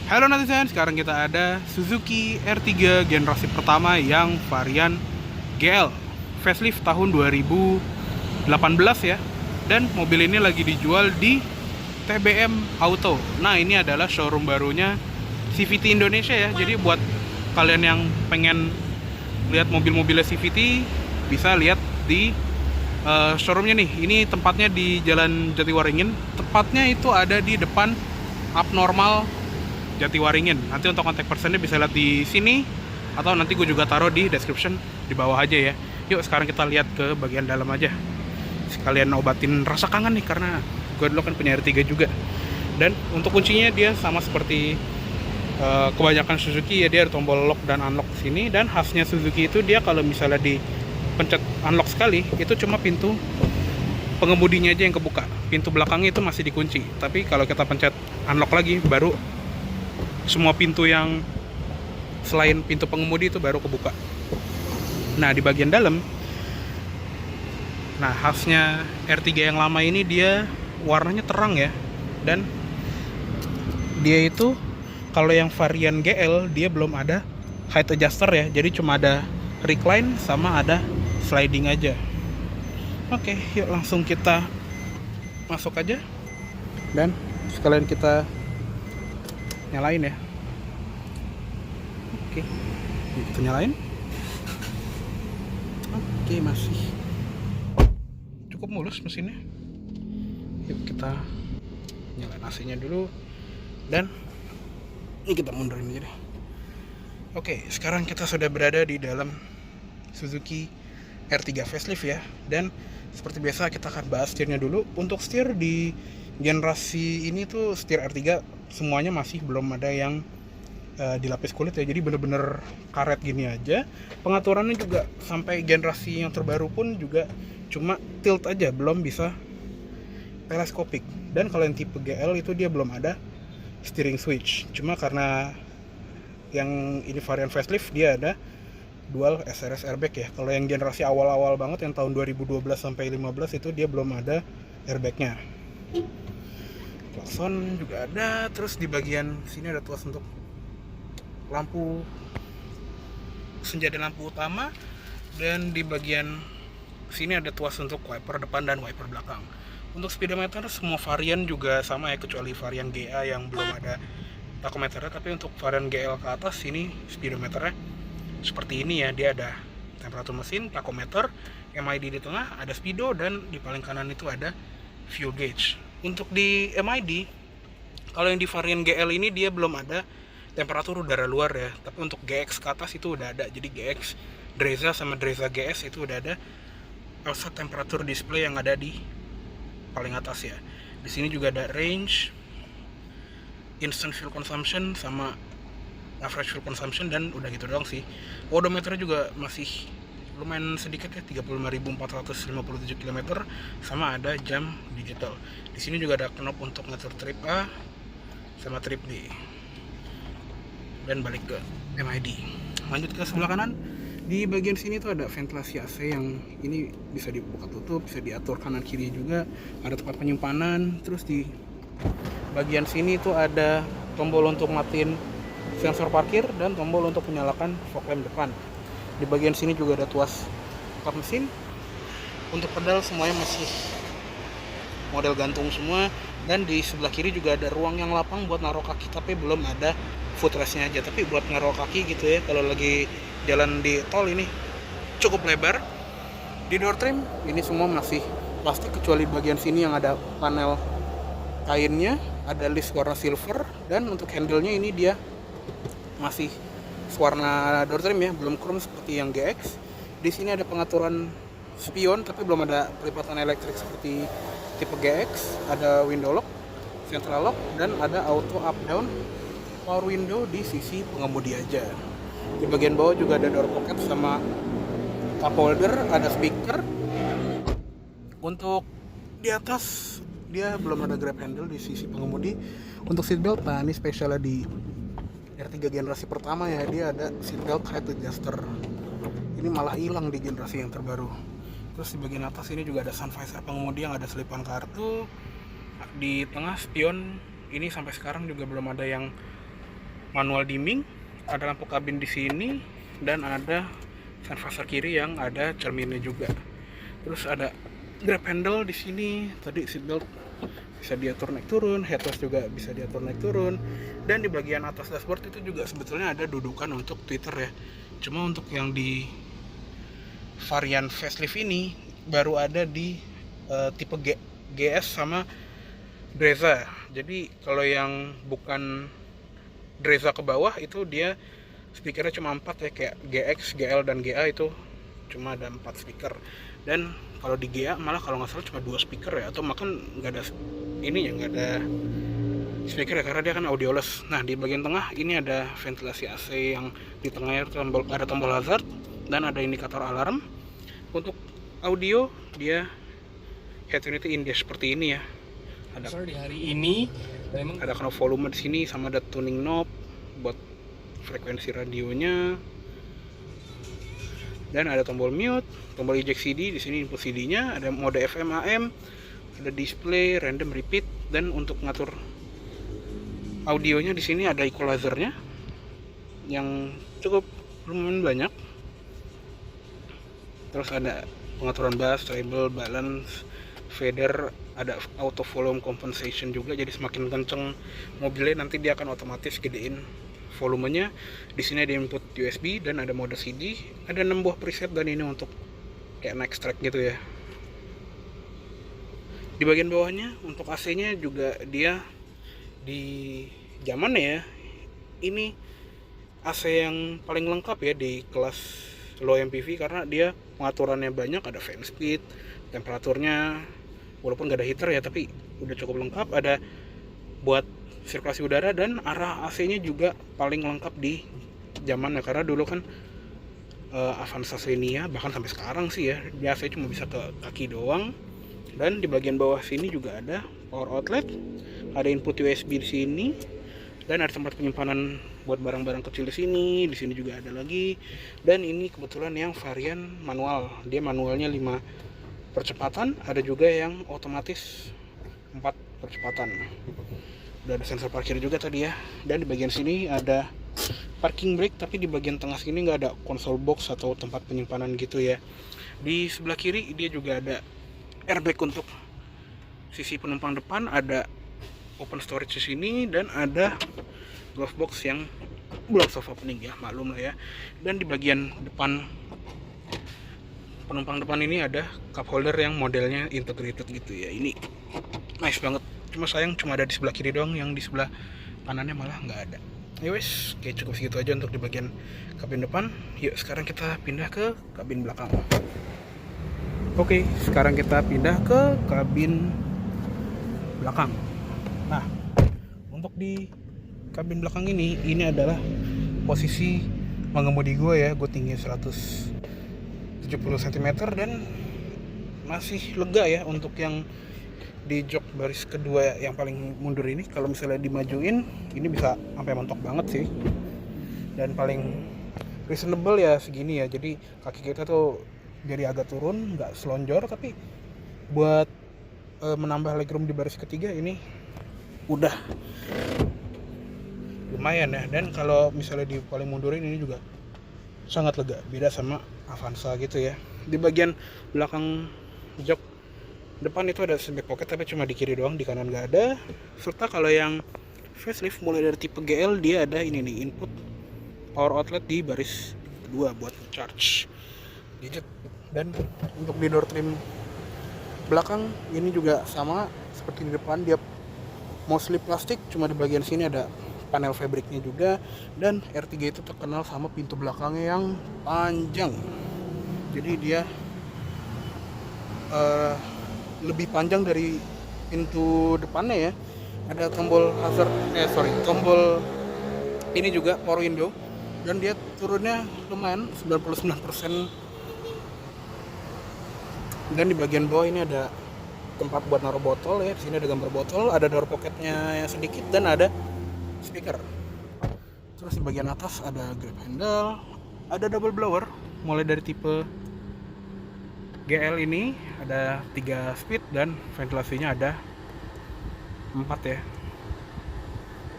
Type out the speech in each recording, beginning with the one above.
Halo netizen, sekarang kita ada Suzuki R3 generasi pertama yang varian GL facelift tahun 2018 ya. Dan mobil ini lagi dijual di TBM Auto. Nah, ini adalah showroom barunya CVT Indonesia ya. Jadi buat kalian yang pengen lihat mobil-mobilnya CVT bisa lihat di showroomnya nih. Ini tempatnya di Jalan Jatiwaringin. Tepatnya itu ada di depan Abnormal Jatiwaringin. Nanti untuk kontak personnya bisa lihat di sini atau nanti gue juga taruh di description di bawah aja ya. Yuk sekarang kita lihat ke bagian dalam aja. Sekalian obatin rasa kangen nih karena gue dulu kan punya R3 juga. Dan untuk kuncinya dia sama seperti kebanyakan Suzuki ya, dia ada tombol lock dan unlock di sini. Dan khasnya Suzuki itu dia kalau misalnya dipencet unlock sekali itu cuma pintu pengemudinya aja yang kebuka. Pintu belakangnya itu masih dikunci. Tapi kalau kita pencet unlock lagi baru semua pintu yang selain pintu pengemudi itu baru kebuka. Nah, di bagian dalam, nah khasnya R3 yang lama ini dia warnanya terang ya. Dan dia itu kalau yang varian GL dia belum ada height adjuster ya. Jadi cuma ada recline sama ada sliding aja. Oke, yuk langsung kita masuk aja. Dan sekalian kita nyalain ya. Oke, kita nyalain. Oke, masih cukup mulus mesinnya. Yuk kita nyalain AC-nya dulu. Dan ini kita mundurin aja deh. Oke, sekarang kita sudah berada di dalam Suzuki R3 facelift ya. Dan seperti biasa kita akan bahas setirnya dulu. Untuk setir di generasi ini tuh setir R3 semuanya masih belum ada yang dilapis kulit ya, jadi bener-bener karet gini aja. Pengaturannya juga sampai generasi yang terbaru pun juga cuma tilt aja, belum bisa teleskopik. Dan kalau yang tipe GL itu dia belum ada steering switch, cuma karena yang ini varian facelift dia ada dual SRS airbag ya. Kalau yang generasi awal-awal banget yang tahun 2012 sampai 15 itu dia belum ada airbagnya. Klakson juga ada. Terus di bagian sini ada tuas untuk lampu senja dan lampu utama. Dan di bagian sini ada tuas untuk wiper depan dan wiper belakang. Untuk speedometer semua varian juga sama ya, kecuali varian GA yang belum ada tachometernya. Tapi untuk varian GL ke atas ini speedometernya seperti ini ya. Dia ada temperatur mesin, tachometer, MID di tengah, ada speedo, dan di paling kanan itu ada fuel gauge. Untuk di MID, kalau yang di varian GL ini dia belum ada temperatur udara luar ya. Tapi untuk GX ke atas itu udah ada. Jadi GX Dreza sama Dreza GS itu udah ada offset temperatur display yang ada di paling atas ya. Di sini juga ada range, instant fuel consumption sama average fuel consumption, dan udah gitu doang sih. Odometernya juga masih lumayan sedikit ya, 35.457 km, sama ada jam digital. Di sini juga ada knob untuk ngatur trip A sama trip D. Dan balik ke MID. Lanjut ke sebelah kanan. Di bagian sini tuh ada ventilasi AC yang ini bisa dibuka tutup, bisa diatur kanan kiri juga. Ada tempat penyimpanan. Terus di bagian sini tuh ada tombol untuk matiin sensor parkir dan tombol untuk menyalakan fog lamp depan. Di bagian sini juga ada tuas angkat mesin. Untuk pedal semuanya masih model gantung semua. Dan di sebelah kiri juga ada ruang yang lapang buat naruh kaki, tapi belum ada footrestnya aja. Tapi buat naruh kaki gitu ya, kalau lagi jalan di tol ini cukup lebar. Di door trim ini semua masih plastik kecuali bagian sini yang ada panel kainnya, ada list warna silver. Dan untuk handle-nya ini dia masih warna door trim ya, belum chrome seperti yang GX. Di sini ada pengaturan spion tapi belum ada pelipatan elektrik seperti tipe GX. Ada window lock, central lock, dan ada auto up down power window di sisi pengemudi aja. Di bagian bawah juga ada door pocket sama cup holder, ada speaker. Untuk di atas dia belum ada grab handle di sisi pengemudi. Untuk seatbelt, nah ini spesialnya di R3 generasi pertama ya, dia ada seatbelt height adjuster. Ini malah hilang di generasi yang terbaru. Terus di bagian atas ini juga ada sun visor pengemudi yang ada selipan kartu. Di tengah spion ini sampai sekarang juga belum ada yang manual dimming, ada lampu kabin di sini, dan ada sensor kiri yang ada cerminnya juga. Terus ada grab handle di sini, tadi seatbelt bisa diatur naik turun, headrest juga bisa diatur naik turun, dan di bagian atas dashboard itu juga sebetulnya ada dudukan untuk tweeter ya. Cuma untuk yang di varian facelift ini baru ada di tipe GS sama Brezza. Jadi kalau yang bukan Brezza ke bawah itu dia speakernya cuma 4 ya, kayak GX, GL dan GA itu cuma ada 4 speaker. Dan kalau di GA malah kalau nggak salah cuma 2 speaker ya, atau makan nggak ada ini ya, nggak ada speaker ya, karena dia kan audioless. Nah di bagian tengah ini ada ventilasi AC yang di tengahnya ada tombol hazard dan ada indikator alarm. Untuk audio dia head unitnya in seperti ini ya. Ada di hari ini ada knob volume di sini, sama ada tuning knob buat frekuensi radionya. Dan ada tombol mute, tombol eject CD, di sini input CD-nya, ada mode FM AM, ada display, random, repeat, dan untuk ngatur audionya di sini ada equalizer-nya yang cukup lumayan banyak. Terus ada pengaturan bass, treble, balance, fader, ada auto volume compensation juga, jadi semakin kenceng mobilnya nanti dia akan otomatis gedein volumenya. Di sini ada input USB dan ada mode CD, ada 6 buah preset, dan ini untuk kayak next track gitu ya. Di bagian bawahnya untuk AC-nya juga dia di zaman ya, ini AC yang paling lengkap ya di kelas low MPV, karena dia pengaturannya banyak, ada fan speed, temperaturnya walaupun gak ada heater ya tapi udah cukup lengkap, ada buat sirkulasi udara, dan arah AC-nya juga paling lengkap di zamannya, karena dulu kan Avanza Xenia bahkan sampai sekarang sih ya, di AC cuma bisa ke kaki doang. Dan di bagian bawah sini juga ada power outlet, ada input USB di sini, dan ada tempat penyimpanan buat barang-barang kecil di sini. Di sini juga ada lagi. Dan ini kebetulan yang varian manual, dia manualnya 5 percepatan, ada juga yang otomatis 4 percepatan. Udah ada sensor parkir juga tadi ya. Dan di bagian sini ada parking brake, tapi di bagian tengah sini nggak ada console box atau tempat penyimpanan gitu ya. Di sebelah kiri dia juga ada airbag untuk sisi penumpang depan, ada open storage di sini, dan ada glove box yang blocks of opening ya, maklum lah ya. Dan di bagian depan penumpang depan ini ada cup holder yang modelnya integrated gitu ya. Ini nice banget. Cuma sayang cuma ada di sebelah kiri doang, yang di sebelah kanannya malah nggak ada. Anyways, oke, cukup segitu aja untuk di bagian kabin depan. Yuk sekarang kita pindah ke kabin belakang. Oke, sekarang kita pindah ke kabin belakang. Nah, untuk di kabin belakang ini adalah posisi mengemudi gue ya. Gue tinggi 170 cm dan masih lega ya untuk yang di jok baris kedua yang paling mundur ini. Kalau misalnya dimajuin ini bisa sampai mentok banget sih, dan paling reasonable ya segini ya. Jadi kaki kita tuh jadi agak turun, nggak selonjor, tapi buat menambah legroom di baris ketiga ini udah lumayan ya. Dan kalau misalnya di paling mundurin ini juga sangat lega, beda sama Avanza gitu ya. Di bagian belakang jok depan itu ada back pocket, tapi cuma di kiri doang, di kanan nggak ada. Serta kalau yang facelift mulai dari tipe GL dia ada ini nih, input power outlet di baris kedua buat charge gadget. Dan untuk di door trim belakang ini juga sama seperti di depan, dia mostly plastik, cuma di bagian sini ada panel fabriknya juga. Dan R3 itu terkenal sama pintu belakangnya yang panjang, jadi dia lebih panjang dari pintu depannya ya. Ada tombol hazard, tombol ini juga power window, dan dia turunnya lumayan 99%. Dan di bagian bawah ini ada tempat buat naruh botol ya. Di sini ada gambar botol, ada door pocketnya yang sedikit, dan ada speaker. Terus di bagian atas ada grab handle, ada double blower mulai dari tipe GL ini, ada 3 speed dan ventilasinya ada 4 ya.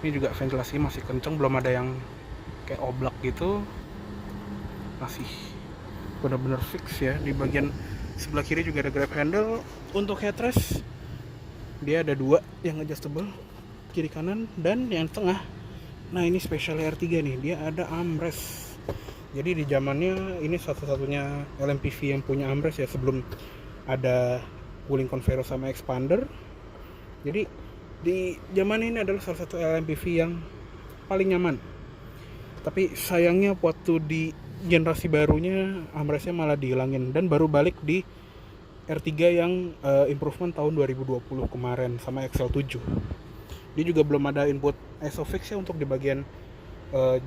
Ini juga ventilasi masih kenceng, belum ada yang kayak oblak gitu, masih benar-benar fix ya. Di bagian sebelah kiri juga ada grab handle. Untuk headrest dia ada 2 yang adjustable, kiri kanan, dan yang tengah. Nah ini special R3 nih, dia ada armrest. Jadi di zamannya ini satu-satunya LMPV yang punya armrest ya, sebelum ada cooling conveyor sama expander. Jadi di zaman ini adalah salah satu LMPV yang paling nyaman. Tapi sayangnya waktu di generasi barunya armrestnya malah dihilangin, dan baru balik di R3 yang improvement tahun 2020 kemarin sama XL7. Dia juga belum ada input ISOFIX ya untuk di bagian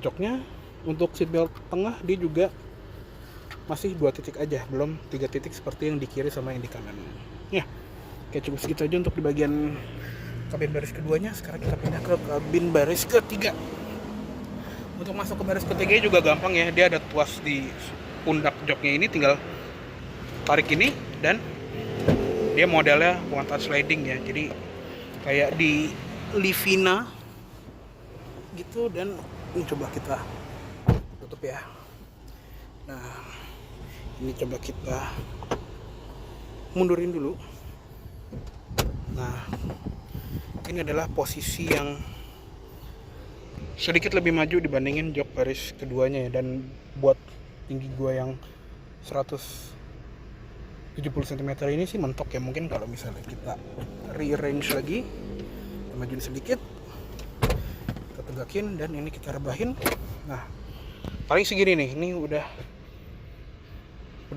joknya. Untuk seatbelt tengah dia juga masih 2 titik aja, belum 3 titik seperti yang di kiri sama yang di kanan. Ya, kayak cukup segitu aja untuk di bagian kabin baris keduanya. Sekarang kita pindah ke kabin baris ketiga. Untuk masuk ke baris ketiga juga gampang ya, dia ada tuas di pundak joknya, ini tinggal tarik ini, dan dia modelnya one touch sliding ya, jadi kayak di Livina gitu. Dan ini coba kita tutup ya. Nah ini coba kita mundurin dulu. Nah ini adalah posisi yang sedikit lebih maju dibandingin jok baris keduanya ya. Dan buat tinggi gua yang 170 cm ini sih mentok ya. Mungkin kalau misalnya kita rearrange lagi, kita majuin sedikit, kita tegakin, dan ini kita rebahin. Nah paling segini nih, ini udah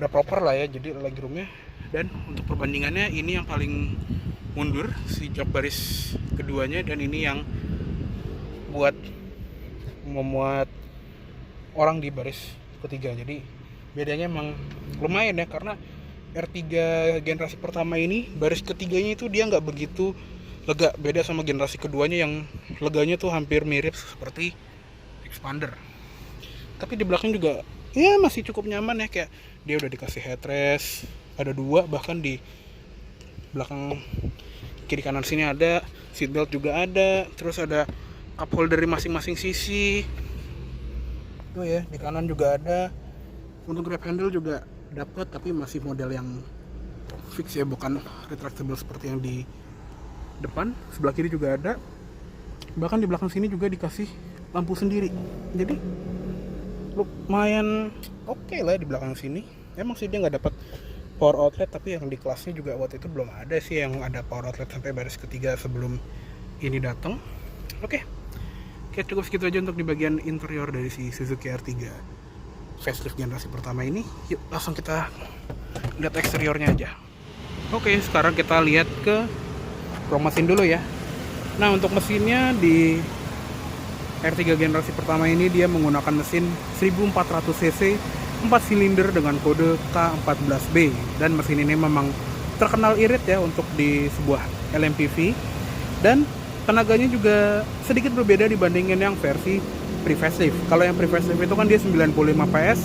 proper lah ya, jadi legroomnya. Dan untuk perbandingannya, ini yang paling mundur si jok baris keduanya, dan ini yang buat memuat orang di baris ketiga. Jadi bedanya emang lumayan ya, karena R3 generasi pertama ini baris ketiganya itu dia nggak begitu lega, beda sama generasi keduanya yang leganya tuh hampir mirip seperti expander. Tapi di belakang juga ya masih cukup nyaman ya, kayak dia udah dikasih headrest, ada 2 bahkan di belakang kiri kanan sini ada, seatbelt juga ada, terus ada cup holder di masing-masing sisi tuh ya, di kanan juga ada. Untuk grab handle juga dapat, tapi masih model yang fix ya, bukan retractable seperti yang di depan. Sebelah kiri juga ada, bahkan di belakang sini juga dikasih lampu sendiri, jadi lumayan oke lah di belakang sini. Emang sih dia nggak dapat power outlet, tapi yang di kelasnya juga waktu itu belum ada sih yang ada power outlet sampai baris ketiga sebelum ini datang. Oke, cukup segitu aja untuk di bagian interior dari si Suzuki R3 facelift generasi pertama ini. Yuk langsung kita lihat eksteriornya aja. Oke, sekarang kita lihat ke pro mesin dulu ya. Nah untuk mesinnya di R3 generasi pertama ini dia menggunakan mesin 1400 cc 4 silinder dengan kode K14B, dan mesin ini memang terkenal irit ya untuk di sebuah LMPV, dan tenaganya juga sedikit berbeda dibandingin yang versi pre-facelift. Kalau yang pre-facelift itu kan dia 95 PS,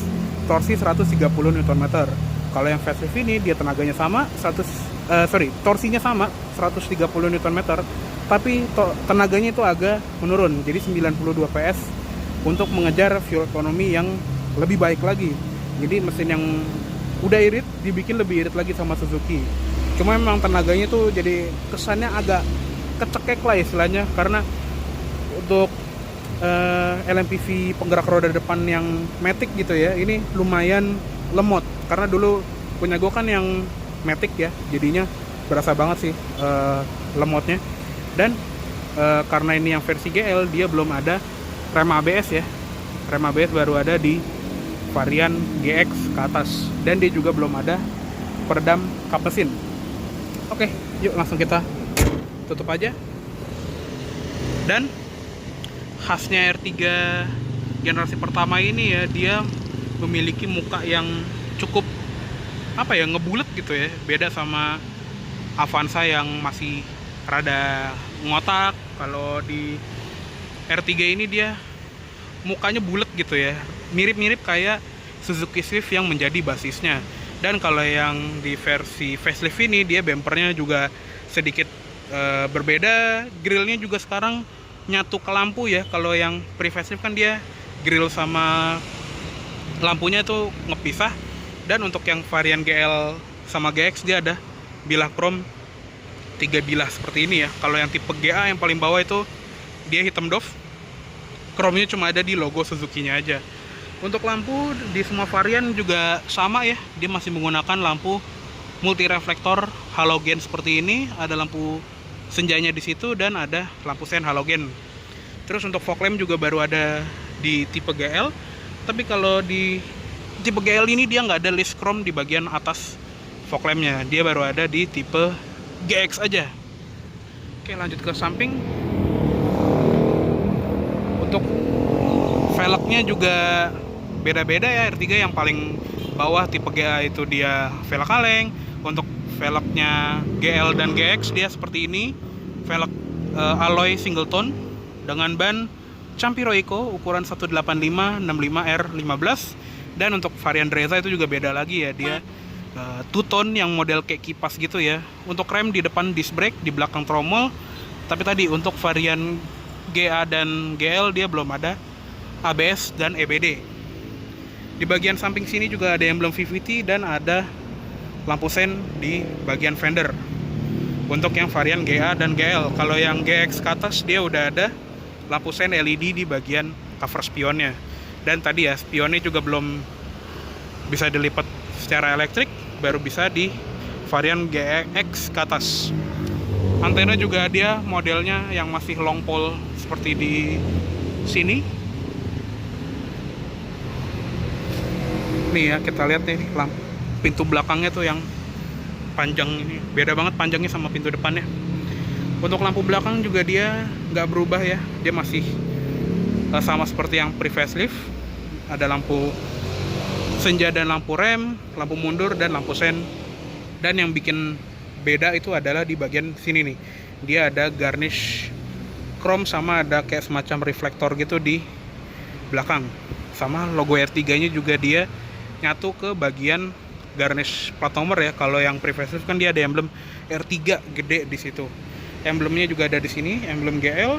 torsi 130 Nm. Kalau yang facelift ini dia tenaganya sama, torsinya sama 130 Nm, tapi tenaganya itu agak menurun jadi 92 PS untuk mengejar fuel economy yang lebih baik lagi. Jadi mesin yang udah irit dibikin lebih irit lagi sama Suzuki. Cuma memang tenaganya tuh jadi kesannya agak kecekek lah istilahnya, karena untuk LMPV penggerak roda depan yang matic gitu ya, ini lumayan lemot. Karena dulu punya gue kan yang matic ya, jadinya berasa banget sih lemotnya. Dan karena ini yang versi GL, dia belum ada rem ABS ya. Rem ABS baru ada di varian GX ke atas, dan dia juga belum ada peredam kap mesin. Oke, yuk langsung kita tutup aja. Dan khasnya R3 generasi pertama ini ya, dia memiliki muka yang cukup ngebulet gitu ya, beda sama Avanza yang masih rada ngotak. Kalau di R3 ini dia mukanya bulat gitu ya, mirip-mirip kayak Suzuki Swift yang menjadi basisnya. Dan kalau yang di versi facelift ini dia bumpernya juga sedikit berbeda, grillnya juga sekarang nyatu ke lampu ya. Kalau yang pre-facelift kan dia grill sama lampunya itu ngepisah. Dan untuk yang varian GL sama GX dia ada bilah chrome 3 bilah seperti ini ya. Kalau yang tipe GA yang paling bawah itu dia hitam doff, chrome-nya cuma ada di logo Suzuki-nya aja. Untuk lampu di semua varian juga sama ya, dia masih menggunakan lampu multi reflektor halogen seperti ini. Ada lampu senjanya di situ dan ada lampu sen halogen. Terus untuk fog lamp juga baru ada di tipe GL, tapi kalau di tipe GL ini dia nggak ada list chrome di bagian atas fog lamp-nya, dia baru ada di tipe GX aja. Oke, lanjut ke samping. Untuk velgnya juga beda-beda ya. R3 yang paling bawah tipe GA itu dia velg kaleng. Untuk velgnya GL dan GX dia seperti ini, velg alloy single tone dengan ban Campiro Eco ukuran 185 65R15. Dan untuk varian Dreza itu juga beda lagi ya, dia two-tone yang model kayak kipas gitu ya. Untuk rem di depan disc brake, di belakang tromol. Tapi tadi untuk varian GA dan GL dia belum ada ABS dan EBD. Di bagian samping sini juga ada emblem VVT dan ada lampu sen di bagian fender. Untuk yang varian GA dan GL, kalau yang GX ke atas dia udah ada lampu sen LED di bagian cover spionnya. Dan tadi ya, spionnya juga belum bisa dilipat secara elektrik, baru bisa di varian GX ke atas. Antena juga dia modelnya yang masih long pole seperti di sini. Nih ya, kita lihat nih lampu pintu belakangnya tuh yang panjang ini, beda banget panjangnya sama pintu depannya. Untuk lampu belakang juga dia nggak berubah ya, dia masih sama seperti yang pre-facelift. Ada lampu senja dan lampu rem, lampu mundur dan lampu sen. Dan yang bikin beda itu adalah di bagian sini nih, dia ada garnish chrome sama ada kayak semacam reflektor gitu di belakang. Sama logo R3 nya juga dia nyatu ke bagian garnish plat nomor ya. Kalau yang pre-facelift kan dia ada emblem R3 gede di situ. Emblemnya juga ada di sini, emblem GL.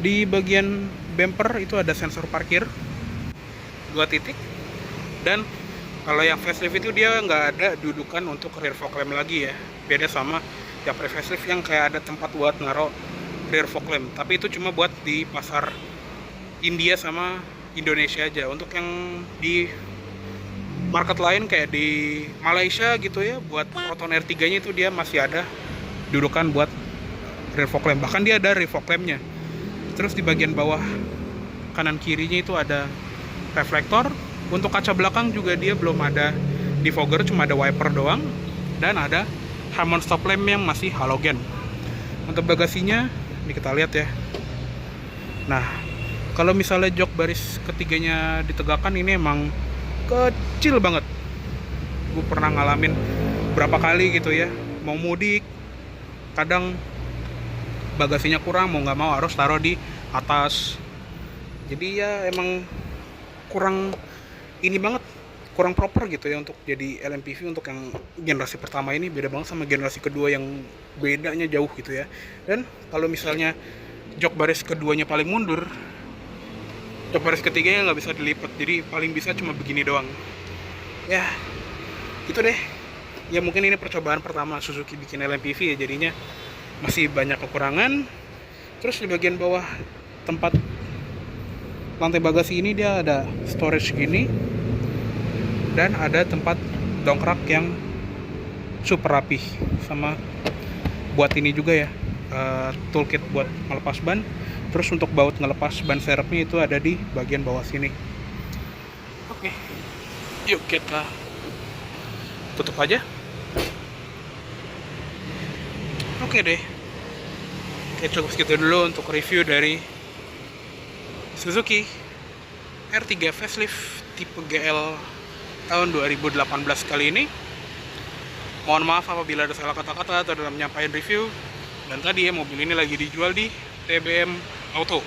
Di bagian bumper itu ada sensor parkir 2 titik. Dan kalau yang facelift itu dia nggak ada dudukan untuk rear fog lamp lagi ya. Beda sama yang pre-facelift yang kayak ada tempat buat naruh rear fog lamp. Tapi itu cuma buat di pasar India sama Indonesia aja. Untuk yang di market lain kayak di Malaysia gitu ya, buat Proton R3 nya itu dia masih ada dudukan buat rear fog lamp. Bahkan dia ada rear fog lamp-nya. Terus di bagian bawah kanan kirinya itu ada reflektor. Untuk kaca belakang juga dia belum ada defogger, cuma ada wiper doang. Dan ada Harman stop lamp yang masih halogen. Untuk bagasinya ini kita lihat ya. Nah, kalau misalnya jok baris ketiganya ditegakkan, ini emang kecil banget. Gue pernah ngalamin berapa kali gitu ya, mau mudik kadang bagasinya kurang, mau nggak mau harus taruh di atas. Jadi ya emang kurang ini banget, kurang proper gitu ya untuk jadi LMPV. Untuk yang generasi pertama ini beda banget sama generasi kedua yang bedanya jauh gitu ya. Dan kalau misalnya jok baris keduanya paling mundur, jok baris ketiganya nggak bisa dilipat, jadi paling bisa cuma begini doang ya. Itu deh ya, mungkin ini percobaan pertama Suzuki bikin LMPV ya, jadinya masih banyak kekurangan. Terus di bagian bawah tempat lantai bagasi ini dia ada storage gini, dan ada tempat dongkrak yang super rapih. Sama buat ini juga ya, toolkit buat melepas ban. Terus untuk baut ngelepas ban serepnya itu ada di bagian bawah sini. Oke, yuk kita tutup aja. Oke deh, cukup segitu dulu untuk review dari Suzuki R3 facelift tipe GL tahun 2018 kali ini. Mohon maaf apabila ada salah kata-kata atau dalam menyampaikan review. Dan tadi ya, mobil ini lagi dijual di TBM Auto.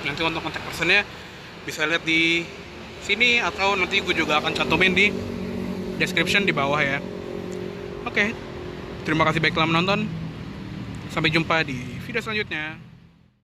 Nanti untuk kontak personnya bisa lihat di sini, atau nanti gue juga akan cantumin di description di bawah ya. Oke, terima kasih baik telah menonton. Sampai jumpa di video selanjutnya.